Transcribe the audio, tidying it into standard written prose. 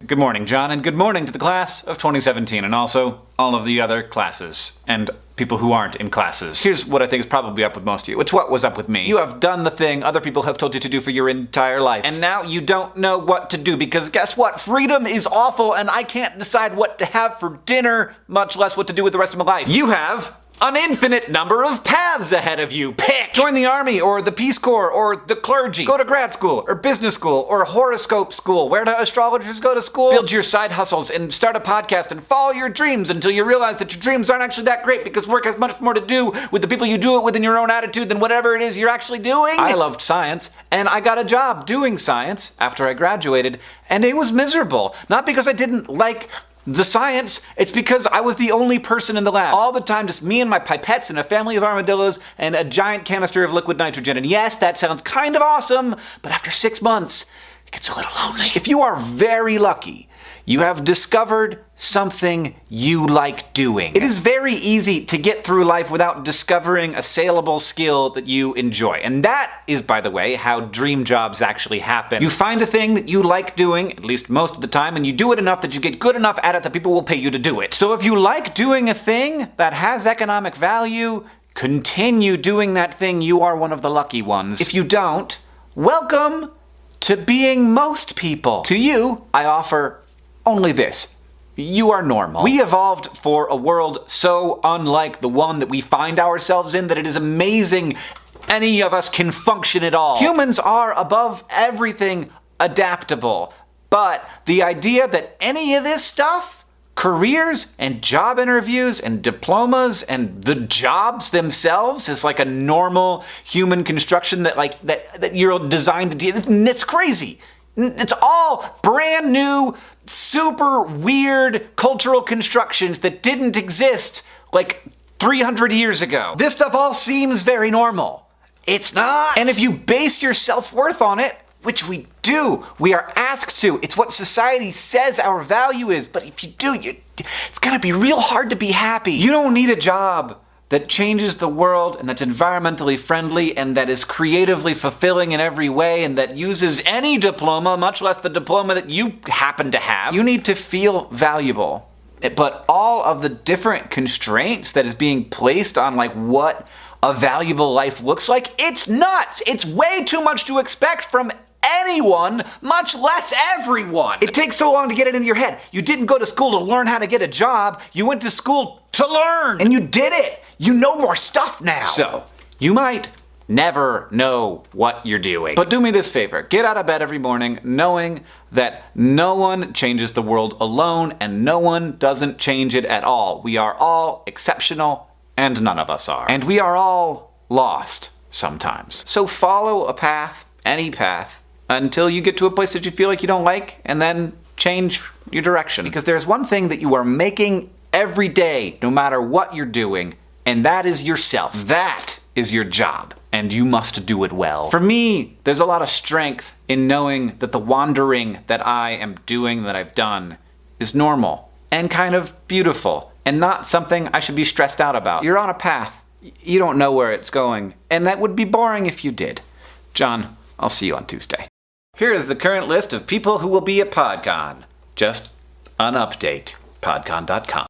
Good morning, John, and good morning to the class of 2017, and also all of the other classes, and people who aren't in classes. Here's what I think is probably up with most of you. It's what was up with me. You have done the thing other people have told you to do for your entire life, and now you don't know what to do, because guess what? Freedom is awful, and I can't decide what to have for dinner, much less what to do with the rest of my life. You have an infinite number of paths ahead of you. Pick! Join the army, or the Peace Corps, or the clergy. Go to grad school, or business school, or horoscope school. Where do astrologers go to school? Build your side hustles, and start a podcast, and follow your dreams until you realize that your dreams aren't actually that great, because work has much more to do with the people you do it with and your own attitude than whatever it is you're actually doing. I loved science, and I got a job doing science after I graduated, and it was miserable. Not because I didn't like the science, it's because I was the only person in the lab. All the time, just me and my pipettes and a family of armadillos and a giant canister of liquid nitrogen. And yes, that sounds kind of awesome, but after 6 months, it gets a little lonely. If you are very lucky, you have discovered something you like doing. It is very easy to get through life without discovering a saleable skill that you enjoy. And that is, by the way, how dream jobs actually happen. You find a thing that you like doing, at least most of the time, and you do it enough that you get good enough at it that people will pay you to do it. So if you like doing a thing that has economic value, continue doing that thing. You are one of the lucky ones. If you don't, welcome to being most people. To you, I offer only this. You are normal. We evolved for a world so unlike the one that we find ourselves in that it is amazing any of us can function at all. Humans are, above everything, adaptable. But the idea that any of this stuff, careers and job interviews and diplomas and the jobs themselves, is like a normal human construction that you're designed to deal with, it's crazy. It's all brand new, super weird cultural constructions that didn't exist like 300 years ago. This stuff all seems very normal. It's not. And if you base your self-worth on it, which we do, we are asked to, it's what society says our value is, but if you do, it's gonna be real hard to be happy. You don't need a job that changes the world and that's environmentally friendly and that is creatively fulfilling in every way and that uses any diploma, much less the diploma that you happen to have. You need to feel valuable. But all of the different constraints that is being placed on like what a valuable life looks like, it's nuts. It's way too much to expect from anyone, much less everyone. It takes so long to get it into your head. You didn't go to school to learn how to get a job. You went to school to learn. And you did it. You know more stuff now. So, you might never know what you're doing. But do me this favor. Get out of bed every morning knowing that no one changes the world alone and no one doesn't change it at all. We are all exceptional and none of us are. And we are all lost sometimes. So follow a path, any path, until you get to a place that you feel like you don't like, and then change your direction. Because there's one thing that you are making every day, no matter what you're doing, and that is yourself. That is your job, and you must do it well. For me, there's a lot of strength in knowing that the wandering that I am doing, that I've done, is normal and kind of beautiful, and not something I should be stressed out about. You're on a path. You don't know where it's going, and that would be boring if you did. John, I'll see you on Tuesday. Here is the current list of people who will be at PodCon. Just an update. PodCon.com.